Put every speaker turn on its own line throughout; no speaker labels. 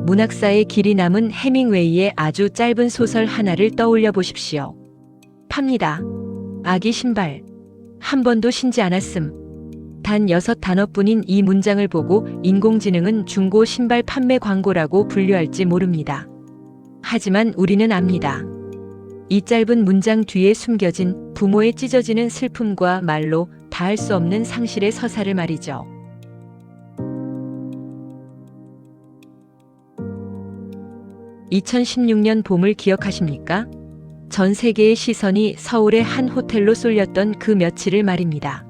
문학사의 길이 남은 해밍웨이의 아주 짧은 소설 하나를 떠올려 보십시오. 팝니다. 아기 신발. 한 번도 신지 않았음. 단 6단어뿐인 이 문장을 보고 인공지능은 중고 신발 판매 광고라고 분류할지 모릅니다. 하지만 우리는 압니다. 이 짧은 문장 뒤에 숨겨진 부모의 찢어지는 슬픔과 말로 다할 수 없는 상실의 서사를 말이죠. (2016년) 봄을 기억하십니까? 전 세계의 시선이 서울의 한 호텔로 쏠렸던 그 며칠을 말입니다.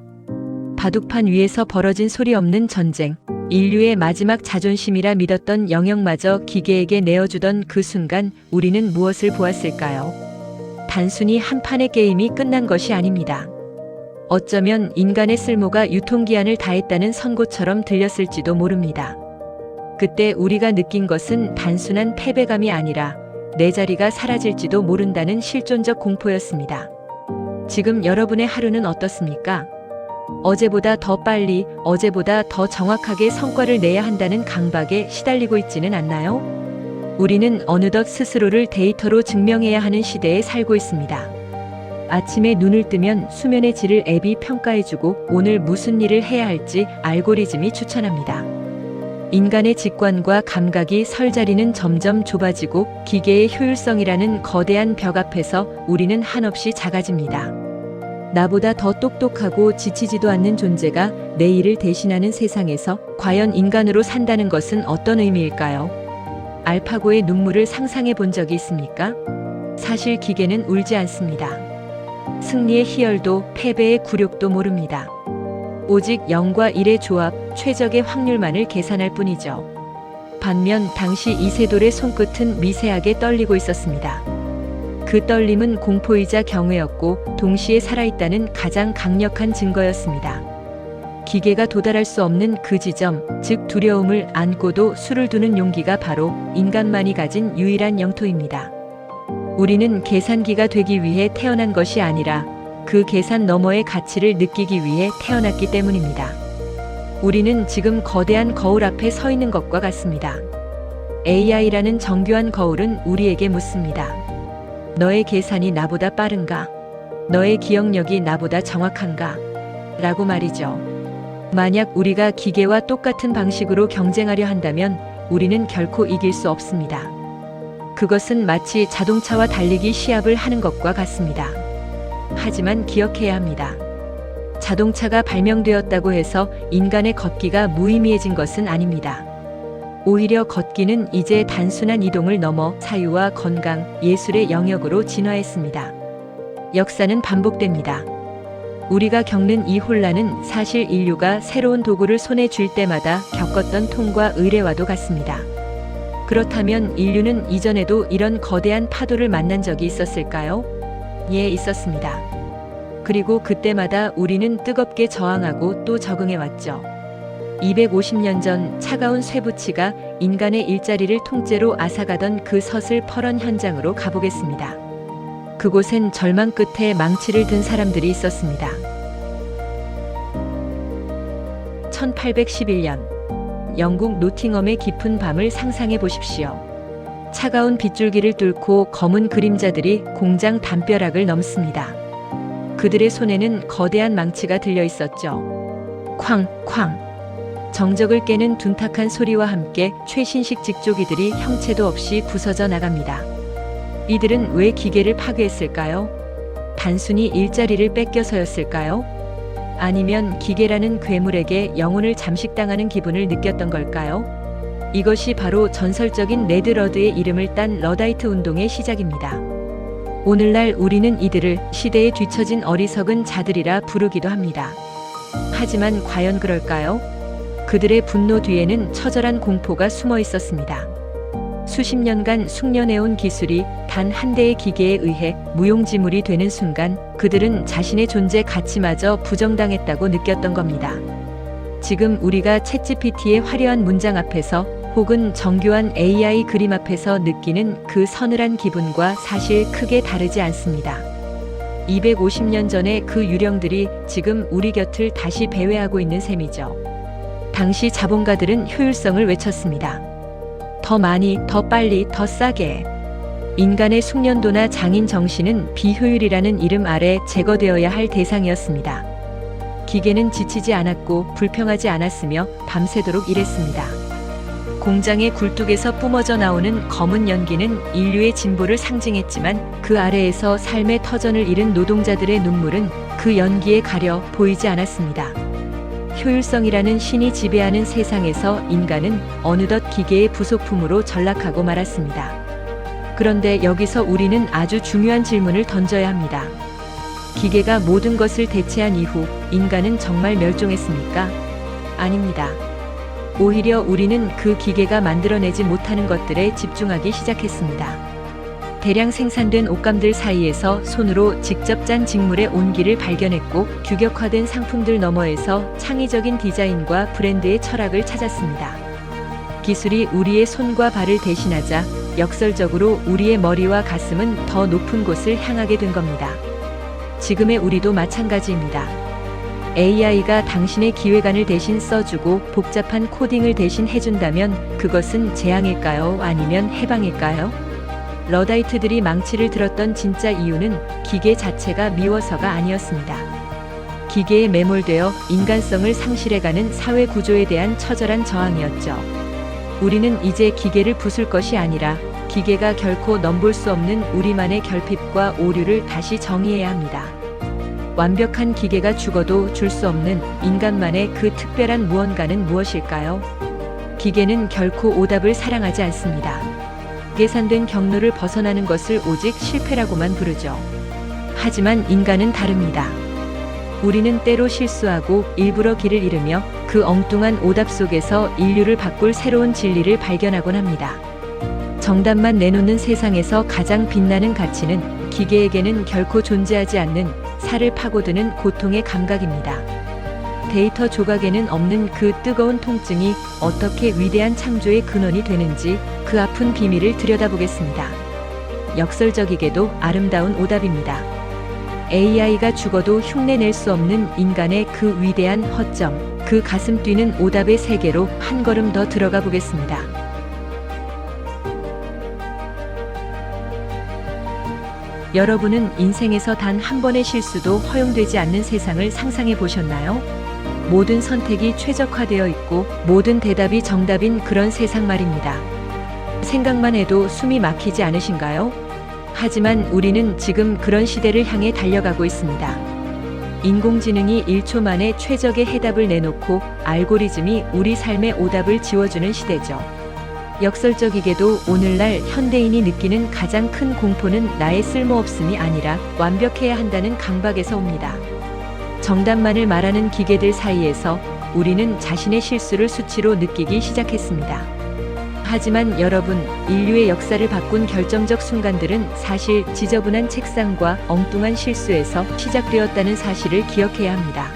바둑판 위에서 벌어진 소리 없는 전쟁, 인류의 마지막 자존심이라 믿었던 영역마저 기계에게 내어주던 그 순간 우리는 무엇을 보았을까요? 단순히 한 판의 게임이 끝난 것이 아닙니다. 어쩌면 인간의 쓸모가 유통기한을 다했다는 선고처럼 들렸을지도 모릅니다. 그때 우리가 느낀 것은 단순한 패배감이 아니라 내 자리가 사라질지도 모른다는 실존적 공포였습니다. 지금 여러분의 하루는 어떻습니까? 어제보다 더 빨리, 어제보다 더 정확하게 성과를 내야 한다는 강박에 시달리고 있지는 않나요? 우리는 어느덧 스스로를 데이터로 증명해야 하는 시대에 살고 있습니다. 아침에 눈을 뜨면 수면의 질을 앱이 평가해주고 오늘 무슨 일을 해야 할지 알고리즘이 추천합니다. 인간의 직관과 감각이 설 자리는 점점 좁아지고 기계의 효율성이라는 거대한 벽 앞에서 우리는 한없이 작아집니다. 나보다 더 똑똑하고 지치지도 않는 존재가 내 일을 대신하는 세상에서 과연 인간으로 산다는 것은 어떤 의미일까요? 알파고의 눈물을 상상해 본 적이 있습니까? 사실 기계는 울지 않습니다. 승리의 희열도 패배의 굴욕도 모릅니다. 오직 0과 1의 조합, 최적의 확률만을 계산할 뿐이죠. 반면 당시 이세돌의 손끝은 미세하게 떨리고 있었습니다. 그 떨림은 공포이자 경외였고 동시에 살아있다는 가장 강력한 증거였습니다. 기계가 도달할 수 없는 그 지점, 즉 두려움을 안고도 술을 두는 용기가 바로 인간만이 가진 유일한 영토입니다. 우리는 계산기가 되기 위해 태어난 것이 아니라 그 계산 너머의 가치를 느끼기 위해 태어났기 때문입니다. 우리는 지금 거대한 거울 앞에 서 있는 것과 같습니다. AI라는 정교한 거울은 우리에게 묻습니다. 너의 계산이 나보다 빠른가? 너의 기억력이 나보다 정확한가? 라고 말이죠. 만약 우리가 기계와 똑같은 방식으로 경쟁하려 한다면 우리는 결코 이길 수 없습니다. 그것은 마치 자동차와 달리기 시합을 하는 것과 같습니다. 하지만 기억해야 합니다. 자동차가 발명되었다고 해서 인간의 걷기가 무의미해진 것은 아닙니다. 오히려 걷기는 이제 단순한 이동을 넘어 사유와 건강, 예술의 영역으로 진화했습니다. 역사는 반복됩니다. 우리가 겪는 이 혼란은 사실 인류가 새로운 도구를 손에 쥘 때마다 겪었던 통과 의례와도 같습니다. 그렇다면 인류는 이전에도 이런 거대한 파도를 만난 적이 있었을까요? 예, 있었습니다. 그리고 그때마다 우리는 뜨겁게 저항하고 또 적응해왔죠. 250년 전 차가운 쇠붙이가 인간의 일자리를 통째로 앗아가던 그 서슬퍼런 현장으로 가보겠습니다. 그곳엔 절망 끝에 망치를 든 사람들이 있었습니다. 1811년 영국 노팅엄의 깊은 밤을 상상해 보십시오. 차가운 빗줄기를 뚫고 검은 그림자들이 공장 담벼락을 넘습니다. 그들의 손에는 거대한 망치가 들려 있었죠. 쾅쾅. 정적을 깨는 둔탁한 소리와 함께 최신식 직조기들이 형체도 없이 부서져 나갑니다. 이들은 왜 기계를 파괴했을까요? 단순히 일자리를 뺏겨서였을까요? 아니면 기계라는 괴물에게 영혼을 잠식당하는 기분을 느꼈던 걸까요? 이것이 바로 전설적인 레드러드의 이름을 딴 러다이트 운동의 시작입니다. 오늘날 우리는 이들을 시대에 뒤처진 어리석은 자들이라 부르기도 합니다. 하지만 과연 그럴까요? 그들의 분노 뒤에는 처절한 공포가 숨어 있었습니다. 수십 년간 숙련해온 기술이 단 한 대의 기계에 의해 무용지물이 되는 순간 그들은 자신의 존재 가치마저 부정당했다고 느꼈던 겁니다. 지금 우리가 챗GPT의 화려한 문장 앞에서 혹은 정교한 AI 그림 앞에서 느끼는 그 서늘한 기분과 사실 크게 다르지 않습니다. 250년 전의 그 유령들이 지금 우리 곁을 다시 배회하고 있는 셈이죠. 당시 자본가들은 효율성을 외쳤습니다. 더 많이, 더 빨리, 더 싸게. 인간의 숙련도나 장인 정신은 비효율이라는 이름 아래 제거되어야 할 대상이었습니다. 기계는 지치지 않았고 불평하지 않았으며 밤새도록 일했습니다. 공장의 굴뚝에서 뿜어져 나오는 검은 연기는 인류의 진보를 상징했지만 그 아래에서 삶의 터전을 잃은 노동자들의 눈물은 그 연기에 가려 보이지 않았습니다. 효율성이라는 신이 지배하는 세상에서 인간은 어느덧 기계의 부속품으로 전락하고 말았습니다. 그런데 여기서 우리는 아주 중요한 질문을 던져야 합니다. 기계가 모든 것을 대체한 이후 인간은 정말 멸종했습니까? 아닙니다. 오히려 우리는 그 기계가 만들어내지 못하는 것들에 집중하기 시작했습니다. 대량 생산된 옷감들 사이에서 손으로 직접 짠 직물의 온기를 발견했고 규격화된 상품들 너머에서 창의적인 디자인과 브랜드의 철학을 찾았습니다. 기술이 우리의 손과 발을 대신하자 역설적으로 우리의 머리와 가슴은 더 높은 곳을 향하게 된 겁니다. 지금의 우리도 마찬가지입니다. AI가 당신의 기획안을 대신 써주고 복잡한 코딩을 대신 해준다면 그것은 재앙일까요? 아니면 해방일까요? 러다이트들이 망치를 들었던 진짜 이유는 기계 자체가 미워서가 아니었습니다. 기계에 매몰되어 인간성을 상실해가는 사회 구조에 대한 처절한 저항이었죠. 우리는 이제 기계를 부술 것이 아니라 기계가 결코 넘볼 수 없는 우리만의 결핍과 오류를 다시 정의해야 합니다. 완벽한 기계가 죽어도 줄 수 없는 인간만의 그 특별한 무언가는 무엇일까요? 기계는 결코 오답을 사랑하지 않습니다. 계산된 경로를 벗어나는 것을 오직 실패라고만 부르죠. 하지만 인간은 다릅니다. 우리는 때로 실수하고 일부러 길을 잃으며 그 엉뚱한 오답 속에서 인류를 바꿀 새로운 진리를 발견하곤 합니다. 정답만 내놓는 세상에서 가장 빛나는 가치는 기계에게는 결코 존재하지 않는 살을 파고드는 고통의 감각입니다. 데이터 조각에는 없는 그 뜨거운 통증이 어떻게 위대한 창조의 근원이 되는지 그 아픈 비밀을 들여다보겠습니다. 역설적이게도 아름다운 오답입니다. AI가 죽어도 흉내낼 수 없는 인간의 그 위대한 허점, 그 가슴 뛰는 오답의 세계로 한 걸음 더 들어가 보겠습니다. 여러분은 인생에서 단 한 번의 실수도 허용되지 않는 세상을 상상해 보셨나요? 모든 선택이 최적화되어 있고 모든 대답이 정답인 그런 세상 말입니다. 생각만 해도 숨이 막히지 않으신가요? 하지만 우리는 지금 그런 시대를 향해 달려가고 있습니다. 인공지능이 1초 만에 최적의 해답을 내놓고 알고리즘이 우리 삶의 오답을 지워주는 시대죠. 역설적이게도 오늘날 현대인이 느끼는 가장 큰 공포는 나의 쓸모없음이 아니라 완벽해야 한다는 강박에서 옵니다. 정답만을 말하는 기계들 사이에서 우리는 자신의 실수를 수치로 느끼기 시작했습니다. 하지만 여러분, 인류의 역사를 바꾼 결정적 순간들은 사실 지저분한 책상과 엉뚱한 실수에서 시작되었다는 사실을 기억해야 합니다.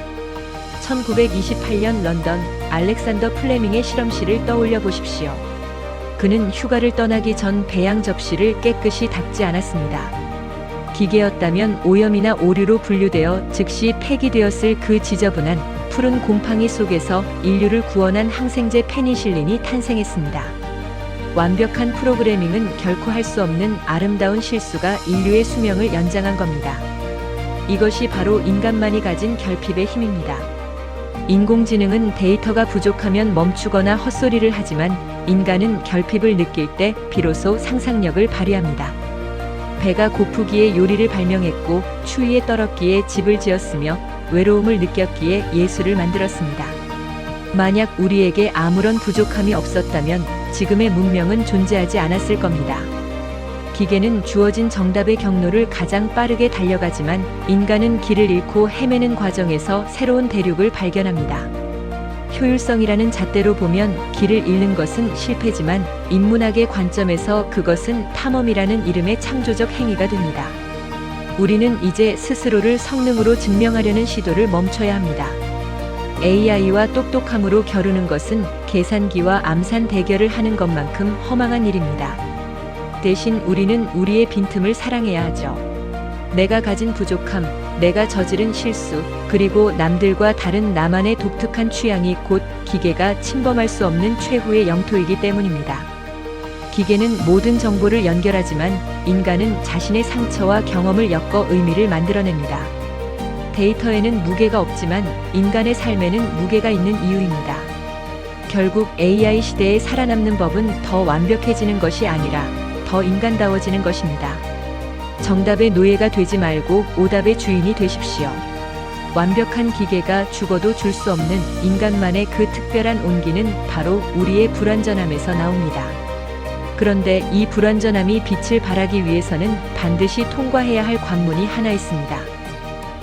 1928년 런던, 알렉산더 플레밍의 실험실을 떠올려 보십시오. 그는 휴가를 떠나기 전 배양 접시를 깨끗이 닦지 않았습니다. 기계였다면 오염이나 오류로 분류되어 즉시 폐기되었을 그 지저분한 푸른 곰팡이 속에서 인류를 구원한 항생제 페니실린이 탄생했습니다. 완벽한 프로그래밍은 결코 할 수 없는 아름다운 실수가 인류의 수명을 연장한 겁니다. 이것이 바로 인간만이 가진 결핍의 힘입니다. 인공지능은 데이터가 부족하면 멈추거나 헛소리를 하지만 인간은 결핍을 느낄 때 비로소 상상력을 발휘합니다. 배가 고프기에 요리를 발명했고 추위에 떨었기에 집을 지었으며 외로움을 느꼈기에 예술을 만들었습니다. 만약 우리에게 아무런 부족함이 없었다면 지금의 문명은 존재하지 않았을 겁니다. 기계는 주어진 정답의 경로를 가장 빠르게 달려가지만 인간은 길을 잃고 헤매는 과정에서 새로운 대륙을 발견합니다. 효율성이라는 잣대로 보면 길을 잃는 것은 실패지만 인문학의 관점에서 그것은 탐험이라는 이름의 창조적 행위가 됩니다. 우리는 이제 스스로를 성능으로 증명하려는 시도를 멈춰야 합니다. AI와 똑똑함으로 겨루는 것은 계산기와 암산 대결을 하는 것만큼 허망한 일입니다. 대신 우리는 우리의 빈틈을 사랑해야 하죠. 내가 가진 부족함, 내가 저지른 실수, 그리고 남들과 다른 나만의 독특한 취향이 곧 기계가 침범할 수 없는 최후의 영토이기 때문입니다. 기계는 모든 정보를 연결하지만 인간은 자신의 상처와 경험을 엮어 의미를 만들어냅니다. 데이터에는 무게가 없지만 인간의 삶에는 무게가 있는 이유입니다. 결국 AI 시대에 살아남는 법은 더 완벽해지는 것이 아니라 더 인간다워지는 것입니다. 정답의 노예가 되지 말고 오답의 주인이 되십시오. 완벽한 기계가 죽어도 줄 수 없는 인간만의 그 특별한 온기는 바로 우리의 불완전함에서 나옵니다. 그런데 이 불완전함이 빛을 발하기 위해서는 반드시 통과해야 할 관문이 하나 있습니다.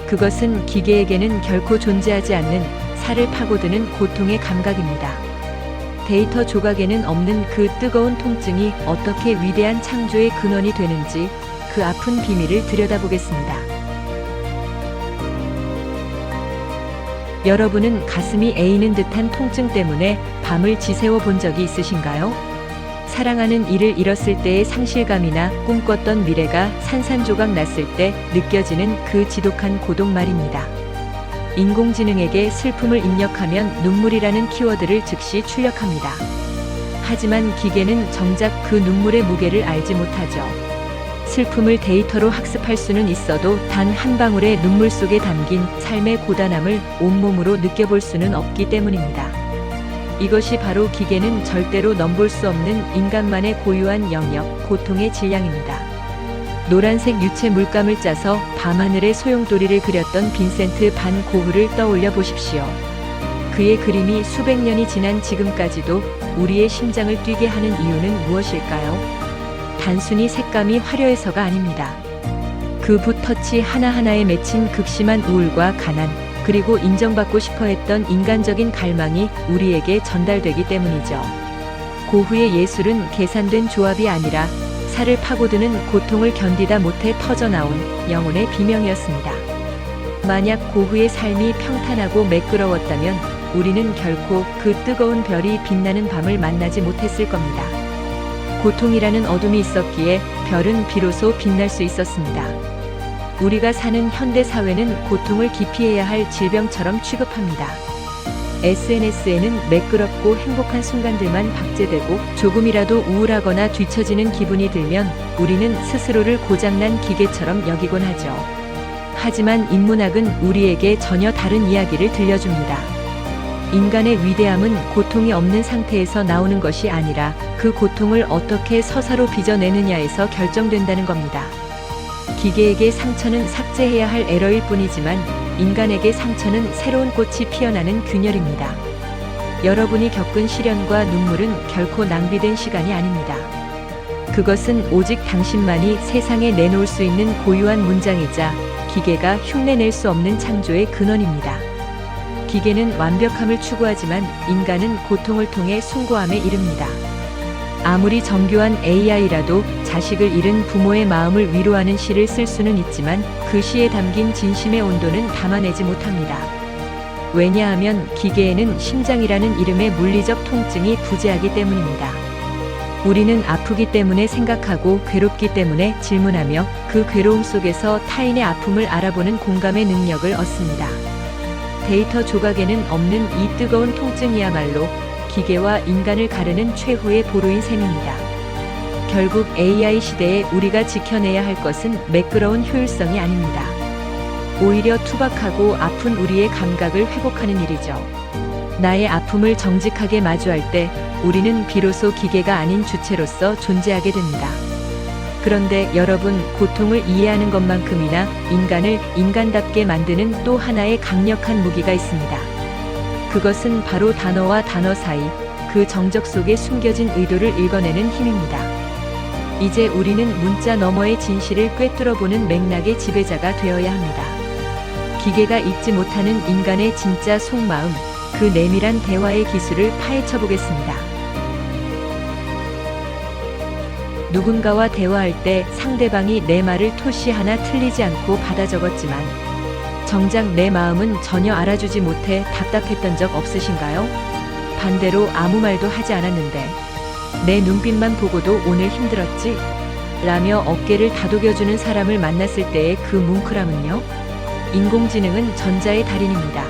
그것은 기계에게는 결코 존재하지 않는 살을 파고드는 고통의 감각입니다. 데이터 조각에는 없는 그 뜨거운 통증이 어떻게 위대한 창조의 근원이 되는지 그 아픈 비밀을 들여다보겠습니다. 여러분은 가슴이 애이는 듯한 통증 때문에 밤을 지새워 본 적이 있으신가요? 사랑하는 이를 잃었을 때의 상실감이나 꿈꿨던 미래가 산산조각 났을 때 느껴지는 그 지독한 고독 말입니다. 인공지능에게 슬픔을 입력하면 눈물이라는 키워드를 즉시 출력합니다. 하지만 기계는 정작 그 눈물의 무게를 알지 못하죠. 슬픔을 데이터로 학습할 수는 있어도 단 한 방울의 눈물 속에 담긴 삶의 고단함을 온몸으로 느껴볼 수는 없기 때문입니다. 이것이 바로 기계는 절대로 넘볼 수 없는 인간만의 고유한 영역, 고통의 질량입니다. 노란색 유체 물감을 짜서 밤하늘의 소용돌이를 그렸던 빈센트 반 고흐를 떠올려 보십시오. 그의 그림이 수백 년이 지난 지금까지도 우리의 심장을 뛰게 하는 이유는 무엇일까요? 단순히 색감이 화려해서가 아닙니다. 그 붓터치 하나하나에 맺힌 극심한 우울과 가난, 그리고 인정받고 싶어 했던 인간적인 갈망이 우리에게 전달되기 때문이죠. 고흐의 예술은 계산된 조합이 아니라 살을 파고드는 고통을 견디다 못해 터져나온 영혼의 비명이었습니다. 만약 고흐의 삶이 평탄하고 매끄러웠다면 우리는 결코 그 뜨거운 별이 빛나는 밤을 만나지 못했을 겁니다. 고통이라는 어둠이 있었기에 별은 비로소 빛날 수 있었습니다. 우리가 사는 현대 사회는 고통을 기피해야 할 질병처럼 취급합니다. SNS에는 매끄럽고 행복한 순간들만 박제되고 조금이라도 우울하거나 뒤처지는 기분이 들면 우리는 스스로를 고장난 기계처럼 여기곤 하죠. 하지만 인문학은 우리에게 전혀 다른 이야기를 들려줍니다. 인간의 위대함은 고통이 없는 상태에서 나오는 것이 아니라 그 고통을 어떻게 서사로 빚어내느냐에서 결정된다는 겁니다. 기계에게 상처는 삭제해야 할 에러일 뿐이지만 인간에게 상처는 새로운 꽃이 피어나는 균열입니다. 여러분이 겪은 시련과 눈물은 결코 낭비된 시간이 아닙니다. 그것은 오직 당신만이 세상에 내놓을 수 있는 고유한 문장이자 기계가 흉내낼 수 없는 창조의 근원입니다. 기계는 완벽함을 추구하지만 인간은 고통을 통해 숭고함에 이릅니다. 아무리 정교한 AI라도 자식을 잃은 부모의 마음을 위로하는 시를 쓸 수는 있지만 그 시에 담긴 진심의 온도는 담아내지 못합니다. 왜냐하면 기계에는 심장이라는 이름의 물리적 통증이 부재하기 때문입니다. 우리는 아프기 때문에 생각하고 괴롭기 때문에 질문하며 그 괴로움 속에서 타인의 아픔을 알아보는 공감의 능력을 얻습니다. 데이터 조각에는 없는 이 뜨거운 통증이야말로 기계와 인간을 가르는 최후의 보루인 셈입니다. 결국 AI 시대에 우리가 지켜내야 할 것은 매끄러운 효율성이 아닙니다. 오히려 투박하고 아픈 우리의 감각을 회복하는 일이죠. 나의 아픔을 정직하게 마주할 때 우리는 비로소 기계가 아닌 주체로서 존재하게 됩니다. 그런데 여러분, 고통을 이해하는 것만큼이나 인간을 인간답게 만드는 또 하나의 강력한 무기가 있습니다. 그것은 바로 단어와 단어 사이 그 정적 속에 숨겨진 의도를 읽어내는 힘입니다. 이제 우리는 문자 너머의 진실을 꿰뚫어보는 맥락의 지배자가 되어야 합니다. 기계가 읽지 못하는 인간의 진짜 속마음, 그 내밀한 대화의 기술을 파헤쳐 보겠습니다. 누군가와 대화할 때 상대방이 내 말을 토시 하나 틀리지 않고 받아 적었지만 정작 내 마음은 전혀 알아주지 못해 답답했던 적 없으신가요? 반대로 아무 말도 하지 않았는데 내 눈빛만 보고도 오늘 힘들었지? 라며 어깨를 다독여주는 사람을 만났을 때의 그 뭉클함은요? 인공지능은 전자의 달인입니다.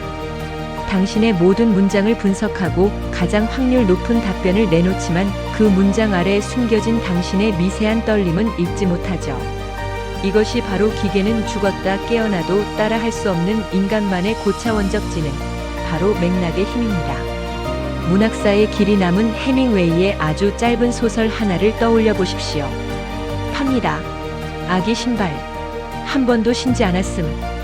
당신의 모든 문장을 분석하고 가장 확률 높은 답변을 내놓지만 그 문장 아래 숨겨진 당신의 미세한 떨림은 읽지 못하죠. 이것이 바로 기계는 죽었다 깨어나도 따라할 수 없는 인간만의 고차원적 지능, 바로 맥락의 힘입니다. 문학사의 길이 남은 해밍웨이의 아주 짧은 소설 하나를 떠올려 보십시오. 팝니다. 아기 신발. 한 번도 신지 않았음.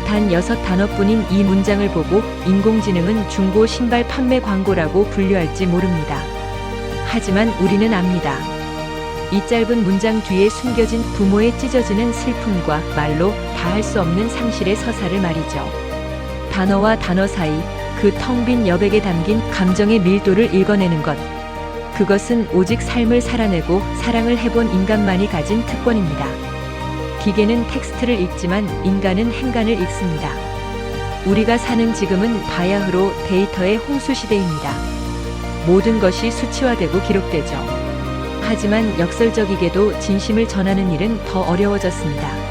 단 6단어뿐인 이 문장을 보고 인공지능은 중고 신발 판매 광고라고 분류할지 모릅니다. 하지만 우리는 압니다. 이 짧은 문장 뒤에 숨겨진 부모의 찢어지는 슬픔과 말로 다 할 수 없는 상실의 서사를 말이죠. 단어와 단어 사이 그 텅 빈 여백에 담긴 감정의 밀도를 읽어내는 것. 그것은 오직 삶을 살아내고 사랑을 해본 인간만이 가진 특권입니다. 기계는 텍스트를 읽지만 인간은 행간을 읽습니다. 우리가 사는 지금은 바야흐로 데이터의 홍수 시대입니다. 모든 것이 수치화되고 기록되죠. 하지만 역설적이게도 진심을 전하는 일은 더 어려워졌습니다.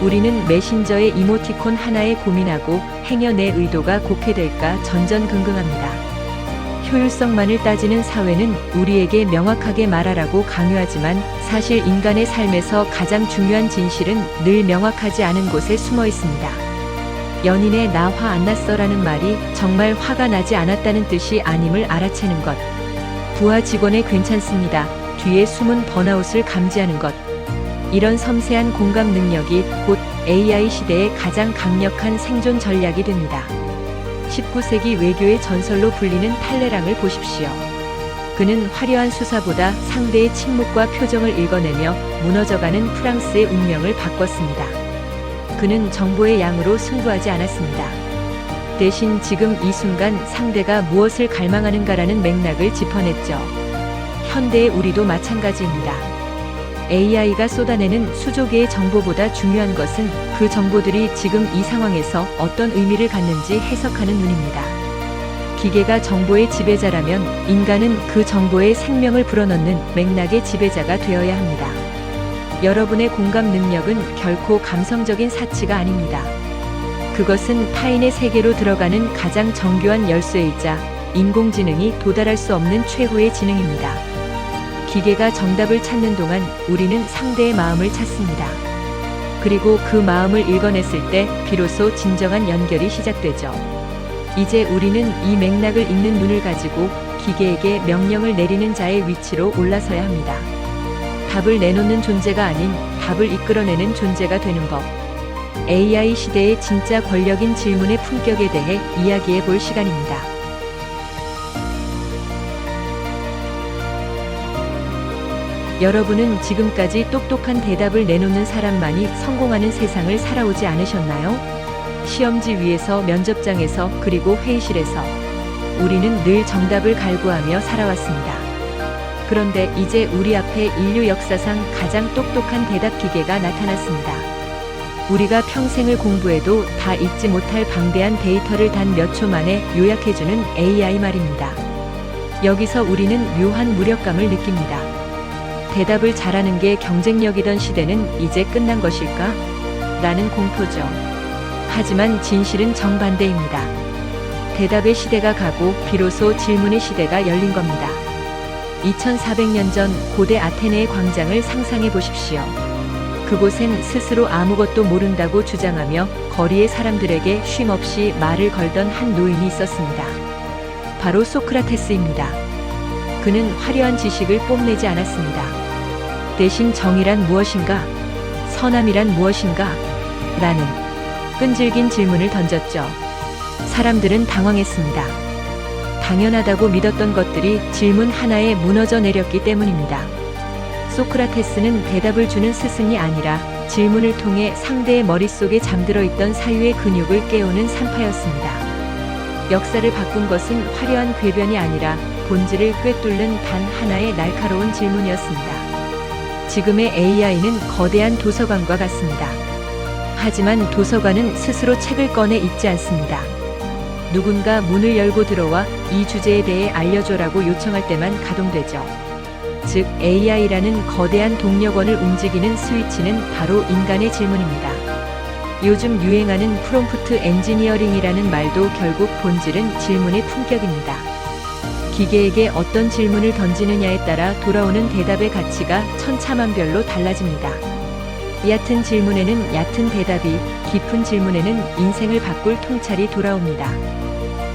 우리는 메신저의 이모티콘 하나에 고민하고 행여 내 의도가 곡해될까 전전긍긍합니다. 효율성만을 따지는 사회는 우리에게 명확하게 말하라고 강요하지만 사실 인간의 삶에서 가장 중요한 진실은 늘 명확하지 않은 곳에 숨어 있습니다. 연인의 나 화 안 났어라는 말이 정말 화가 나지 않았다는 뜻이 아님을 알아채는 것. 부하 직원의 괜찮습니다. 뒤에 숨은 번아웃을 감지하는 것. 이런 섬세한 공감 능력이 곧 AI 시대의 가장 강력한 생존 전략이 됩니다. 19세기 외교의 전설로 불리는 탈레랑을 보십시오. 그는 화려한 수사보다 상대의 침묵과 표정을 읽어내며 무너져가는 프랑스의 운명을 바꿨습니다. 그는 정보의 양으로 승부하지 않았습니다. 대신 지금 이 순간 상대가 무엇을 갈망하는가라는 맥락을 짚어냈죠. 현대의 우리도 마찬가지입니다. AI가 쏟아내는 수조 개의 정보보다 중요한 것은 그 정보들이 지금 이 상황에서 어떤 의미를 갖는지 해석하는 눈입니다. 기계가 정보의 지배자라면 인간은 그 정보에 생명을 불어넣는 맥락의 지배자가 되어야 합니다. 여러분의 공감 능력은 결코 감성적인 사치가 아닙니다. 그것은 타인의 세계로 들어가는 가장 정교한 열쇠이자 인공지능이 도달할 수 없는 최고의 지능입니다. 기계가 정답을 찾는 동안 우리는 상대의 마음을 찾습니다. 그리고 그 마음을 읽어냈을 때 비로소 진정한 연결이 시작되죠. 이제 우리는 이 맥락을 읽는 눈을 가지고 기계에게 명령을 내리는 자의 위치로 올라서야 합니다. 답을 내놓는 존재가 아닌 답을 이끌어내는 존재가 되는 법. AI 시대의 진짜 권력인 질문의 품격에 대해 이야기해 볼 시간입니다. 여러분은 지금까지 똑똑한 대답을 내놓는 사람만이 성공하는 세상을 살아오지 않으셨나요? 시험지 위에서, 면접장에서, 그리고 회의실에서 우리는 늘 정답을 갈구하며 살아왔습니다. 그런데 이제 우리 앞에 인류 역사상 가장 똑똑한 대답 기계가 나타났습니다. 우리가 평생을 공부해도 다 읽지 못할 방대한 데이터를 단 몇 초 만에 요약해주는 AI 말입니다. 여기서 우리는 묘한 무력감을 느낍니다. 대답을 잘하는 게 경쟁력이던 시대는 이제 끝난 것일까? 라는 공포죠. 하지만 진실은 정반대입니다. 대답의 시대가 가고 비로소 질문의 시대가 열린 겁니다. 2400년 전 고대 아테네의 광장을 상상해 보십시오. 그곳엔 스스로 아무것도 모른다고 주장하며 거리의 사람들에게 쉼없이 말을 걸던 한 노인이 있었습니다. 바로 소크라테스입니다. 그는 화려한 지식을 뽐내지 않았습니다. 대신 정의란 무엇인가? 선함이란 무엇인가? 라는 끈질긴 질문을 던졌죠. 사람들은 당황했습니다. 당연하다고 믿었던 것들이 질문 하나에 무너져 내렸기 때문입니다. 소크라테스는 대답을 주는 스승이 아니라 질문을 통해 상대의 머릿속에 잠들어 있던 사유의 근육을 깨우는 산파였습니다. 역사를 바꾼 것은 화려한 궤변이 아니라 본질을 꿰뚫는 단 하나의 날카로운 질문이었습니다. 지금의 AI는 거대한 도서관과 같습니다. 하지만 도서관은 스스로 책을 꺼내 읽지 않습니다. 누군가 문을 열고 들어와 이 주제에 대해 알려줘라고 요청할 때만 가동되죠. 즉 AI라는 거대한 동력원을 움직이는 스위치는 바로 인간의 질문입니다. 요즘 유행하는 프롬프트 엔지니어링이라는 말도 결국 본질은 질문의 품격입니다. 기계에게 어떤 질문을 던지느냐에 따라 돌아오는 대답의 가치가 천차만별로 달라집니다. 얕은 질문에는 얕은 대답이, 깊은 질문에는 인생을 바꿀 통찰이 돌아옵니다.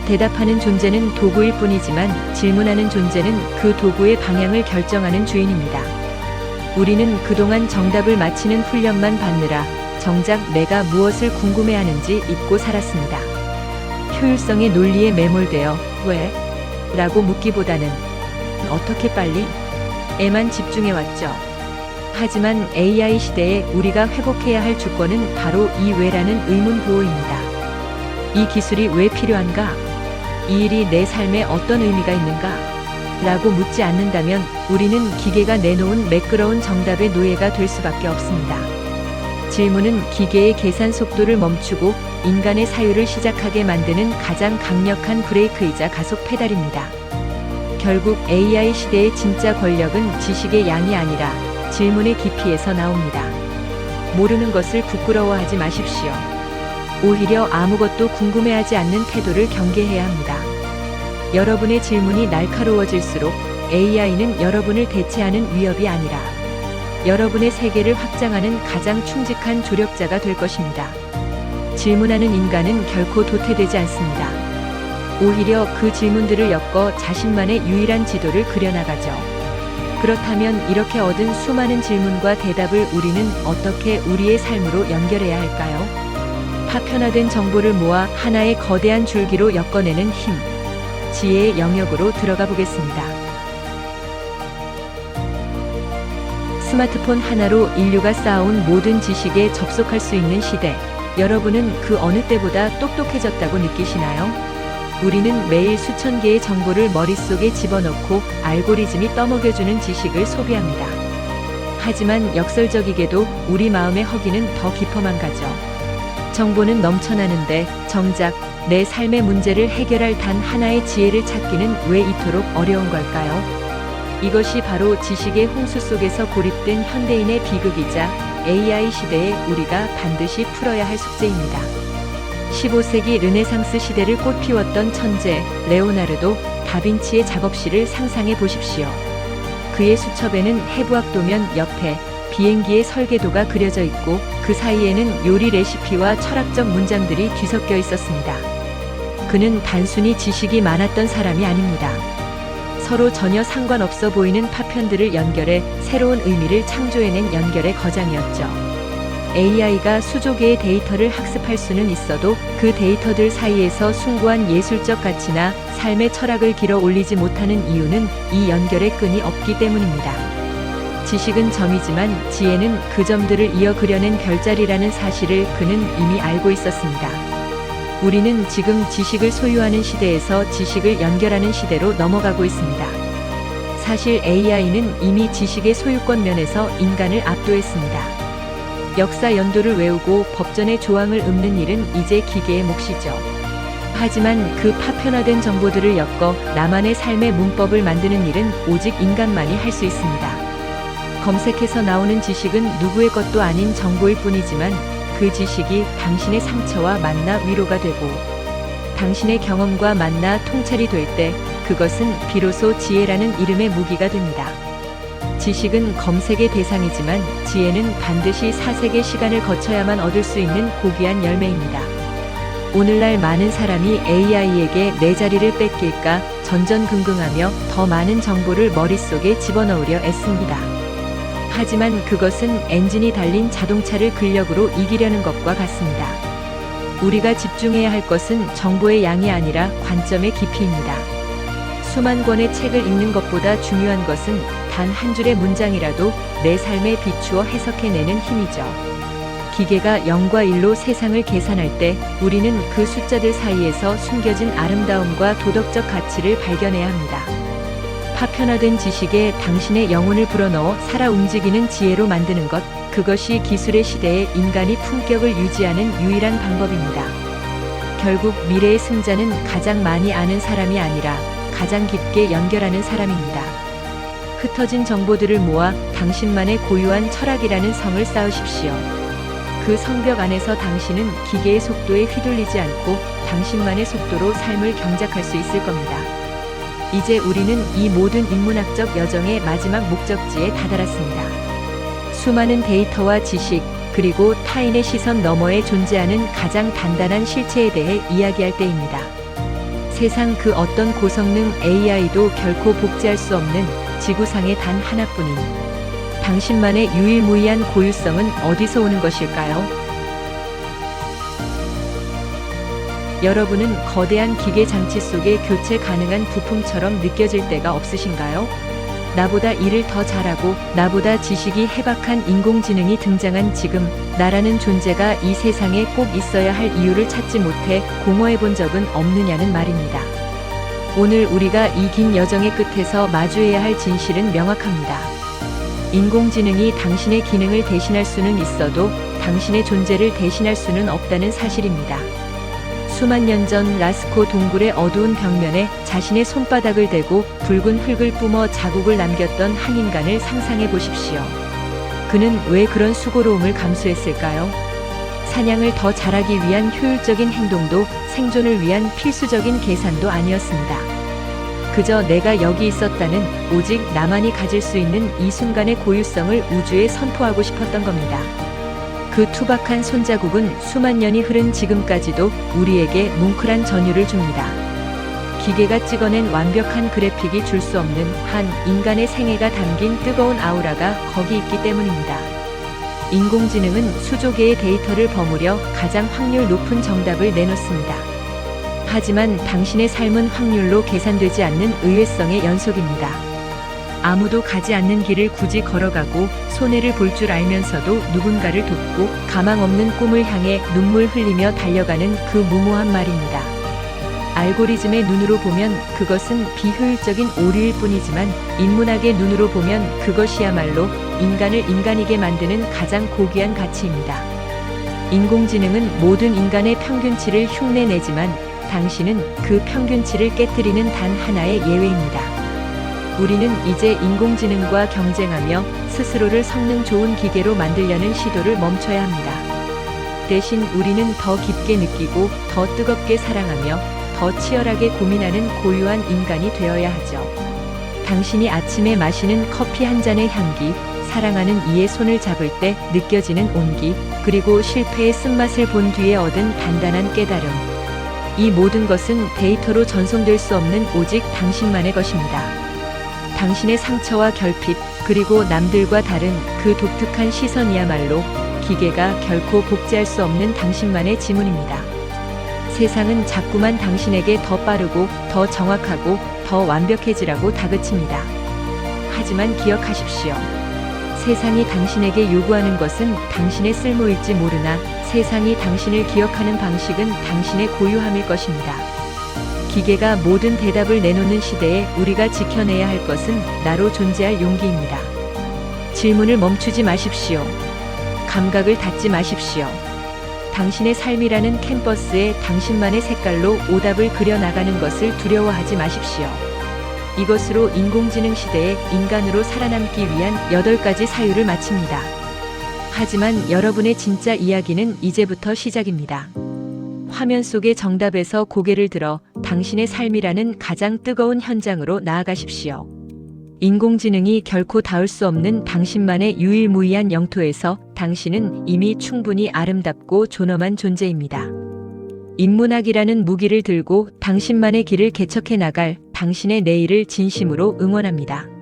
대답하는 존재는 도구일 뿐이지만 질문하는 존재는 그 도구의 방향을 결정하는 주인입니다. 우리는 그동안 정답을 맞히는 훈련만 받느라 정작 내가 무엇을 궁금해하는지 잊고 살았습니다. 효율성의 논리에 매몰되어 왜? 라고 묻기보다는 어떻게 빨리? 에만 집중해왔죠. 하지만 AI 시대에 우리가 회복해야 할 주권은 바로 이 왜라는 의문 부호입니다. 이 기술이 왜 필요한가? 이 일이 내 삶에 어떤 의미가 있는가? 라고 묻지 않는다면 우리는 기계가 내놓은 매끄러운 정답의 노예가 될 수밖에 없습니다. 질문은 기계의 계산 속도를 멈추고 인간의 사유를 시작하게 만드는 가장 강력한 브레이크이자 가속 페달입니다. 결국 AI 시대의 진짜 권력은 지식의 양이 아니라 질문의 깊이에서 나옵니다. 모르는 것을 부끄러워하지 마십시오. 오히려 아무것도 궁금해하지 않는 태도를 경계해야 합니다. 여러분의 질문이 날카로워질수록 AI는 여러분을 대체하는 위협이 아니라 여러분의 세계를 확장하는 가장 충직한 조력자가 될 것입니다. 질문하는 인간은 결코 도태되지 않습니다. 오히려 그 질문들을 엮어 자신만의 유일한 지도를 그려나가죠. 그렇다면 이렇게 얻은 수많은 질문과 대답을 우리는 어떻게 우리의 삶으로 연결해야 할까요? 파편화된 정보를 모아 하나의 거대한 줄기로 엮어내는 힘, 지혜의 영역으로 들어가 보겠습니다. 스마트폰 하나로 인류가 쌓아온 모든 지식에 접속할 수 있는 시대, 여러분은 그 어느 때보다 똑똑해졌다고 느끼시나요? 우리는 매일 수천 개의 정보를 머릿속에 집어넣고 알고리즘이 떠먹여주는 지식을 소비합니다. 하지만 역설적이게도 우리 마음의 허기는 더 깊어만 가죠. 정보는 넘쳐나는데 정작 내 삶의 문제를 해결할 단 하나의 지혜를 찾기는 왜 이토록 어려운 걸까요? 이것이 바로 지식의 홍수 속에서 고립된 현대인의 비극이자 AI 시대에 우리가 반드시 풀어야 할 숙제입니다. 15세기 르네상스 시대를 꽃피웠던 천재 레오나르도 다빈치의 작업실을 상상해 보십시오. 그의 수첩에는 해부학도면 옆에 비행기의 설계도가 그려져 있고 그 사이에는 요리 레시피와 철학적 문장들이 뒤섞여 있었습니다. 그는 단순히 지식이 많았던 사람이 아닙니다. 서로 전혀 상관없어 보이는 파편들을 연결해 새로운 의미를 창조해낸 연결의 거장이었죠. AI가 수조 개의 데이터를 학습할 수는 있어도 그 데이터들 사이에서 숭고한 예술적 가치나 삶의 철학을 길어 올리지 못하는 이유는 이 연결의 끈이 없기 때문입니다. 지식은 점이지만 지혜는 그 점들을 이어 그려낸 별자리라는 사실을 그는 이미 알고 있었습니다. 우리는 지금 지식을 소유하는 시대에서 지식을 연결하는 시대로 넘어가고 있습니다. 사실 AI는 이미 지식의 소유권 면에서 인간을 압도했습니다. 역사 연도를 외우고 법전의 조항을 읊는 일은 이제 기계의 몫이죠. 하지만 그 파편화된 정보들을 엮어 나만의 삶의 문법을 만드는 일은 오직 인간만이 할 수 있습니다. 검색해서 나오는 지식은 누구의 것도 아닌 정보일 뿐이지만 그 지식이 당신의 상처와 만나 위로가 되고 당신의 경험과 만나 통찰이 될 때 그것은 비로소 지혜라는 이름의 무기가 됩니다. 지식은 검색의 대상이지만 지혜는 반드시 사색의 시간을 거쳐야만 얻을 수 있는 고귀한 열매입니다. 오늘날 많은 사람이 AI에게 내 자리를 뺏길까 전전긍긍하며 더 많은 정보를 머릿속에 집어넣으려 애씁니다. 하지만 그것은 엔진이 달린 자동차를 근력으로 이기려는 것과 같습니다. 우리가 집중해야 할 것은 정보의 양이 아니라 관점의 깊이입니다. 수만 권의 책을 읽는 것보다 중요한 것은 단 한 줄의 문장이라도 내 삶에 비추어 해석해내는 힘이죠. 기계가 0과 1로 세상을 계산할 때 우리는 그 숫자들 사이에서 숨겨진 아름다움과 도덕적 가치를 발견해야 합니다. 파편화된 지식에 당신의 영혼을 불어넣어 살아 움직이는 지혜로 만드는 것, 그것이 기술의 시대에 인간이 품격을 유지하는 유일한 방법입니다. 결국 미래의 승자는 가장 많이 아는 사람이 아니라 가장 깊게 연결하는 사람입니다. 흩어진 정보들을 모아 당신만의 고유한 철학이라는 성을 쌓으십시오. 그 성벽 안에서 당신은 기계의 속도에 휘둘리지 않고 당신만의 속도로 삶을 경작할 수 있을 겁니다. 이제 우리는 이 모든 인문학적 여정의 마지막 목적지에 다다랐습니다. 수많은 데이터와 지식, 그리고 타인의 시선 너머에 존재하는 가장 단단한 실체에 대해 이야기할 때입니다. 세상 그 어떤 고성능 AI도 결코 복제할 수 없는 지구상의 단 하나뿐인 당신만의 유일무이한 고유성은 어디서 오는 것일까요? 여러분은 거대한 기계 장치 속에 교체 가능한 부품처럼 느껴질 때가 없으신가요? 나보다 일을 더 잘하고 나보다 지식이 해박한 인공지능이 등장한 지금 나라는 존재가 이 세상에 꼭 있어야 할 이유를 찾지 못해 공허해 본 적은 없느냐는 말입니다. 오늘 우리가 이 긴 여정의 끝에서 마주해야 할 진실은 명확합니다. 인공지능이 당신의 기능을 대신할 수는 있어도 당신의 존재를 대신할 수는 없다는 사실입니다. 수만 년 전 라스코 동굴의 어두운 벽면에 자신의 손바닥을 대고 붉은 흙을 뿜어 자국을 남겼던 한 인간을 상상해 보십시오. 그는 왜 그런 수고로움을 감수했을까요? 사냥을 더 잘하기 위한 효율적인 행동도 생존을 위한 필수적인 계산도 아니었습니다. 그저 내가 여기 있었다는 오직 나만이 가질 수 있는 이 순간의 고유성을 우주에 선포하고 싶었던 겁니다. 그 투박한 손자국은 수만 년이 흐른 지금까지도 우리에게 뭉클한 전율을 줍니다. 기계가 찍어낸 완벽한 그래픽이 줄 수 없는 한 인간의 생애가 담긴 뜨거운 아우라가 거기 있기 때문입니다. 인공지능은 수조 개의 데이터를 버무려 가장 확률 높은 정답을 내놓습니다. 하지만 당신의 삶은 확률로 계산되지 않는 의외성의 연속입니다. 아무도 가지 않는 길을 굳이 걸어가고 손해를 볼 줄 알면서도 누군가를 돕고 가망 없는 꿈을 향해 눈물 흘리며 달려가는 그 무모한 말입니다. 알고리즘의 눈으로 보면 그것은 비효율적인 오류일 뿐이지만 인문학의 눈으로 보면 그것이야말로 인간을 인간이게 만드는 가장 고귀한 가치입니다. 인공지능은 모든 인간의 평균치를 흉내내지만 당신은 그 평균치를 깨뜨리는 단 하나의 예외입니다. 우리는 이제 인공지능과 경쟁하며 스스로를 성능 좋은 기계로 만들려는 시도를 멈춰야 합니다. 대신 우리는 더 깊게 느끼고 더 뜨겁게 사랑하며 더 치열하게 고민하는 고유한 인간이 되어야 하죠. 당신이 아침에 마시는 커피 한 잔의 향기, 사랑하는 이의 손을 잡을 때 느껴지는 온기, 그리고 실패의 쓴맛을 본 뒤에 얻은 단단한 깨달음. 이 모든 것은 데이터로 전송될 수 없는 오직 당신만의 것입니다. 당신의 상처와 결핍, 그리고 남들과 다른 그 독특한 시선이야말로 기계가 결코 복제할 수 없는 당신만의 지문입니다. 세상은 자꾸만 당신에게 더 빠르고 더 정확하고 더 완벽해지라고 다그칩니다. 하지만 기억하십시오. 세상이 당신에게 요구하는 것은 당신의 쓸모일지 모르나 세상이 당신을 기억하는 방식은 당신의 고유함일 것입니다. 기계가 모든 대답을 내놓는 시대에 우리가 지켜내야 할 것은 나로 존재할 용기입니다. 질문을 멈추지 마십시오. 감각을 닫지 마십시오. 당신의 삶이라는 캔버스에 당신만의 색깔로 오답을 그려나가는 것을 두려워하지 마십시오. 이것으로 인공지능 시대에 인간으로 살아남기 위한 8가지 사유를 마칩니다. 하지만 여러분의 진짜 이야기는 이제부터 시작입니다. 화면 속의 정답에서 고개를 들어 당신의 삶이라는 가장 뜨거운 현장으로 나아가십시오. 인공지능이 결코 닿을 수 없는 당신만의 유일무이한 영토에서 당신은 이미 충분히 아름답고 존엄한 존재입니다. 인문학이라는 무기를 들고 당신만의 길을 개척해 나갈 당신의 내일을 진심으로 응원합니다.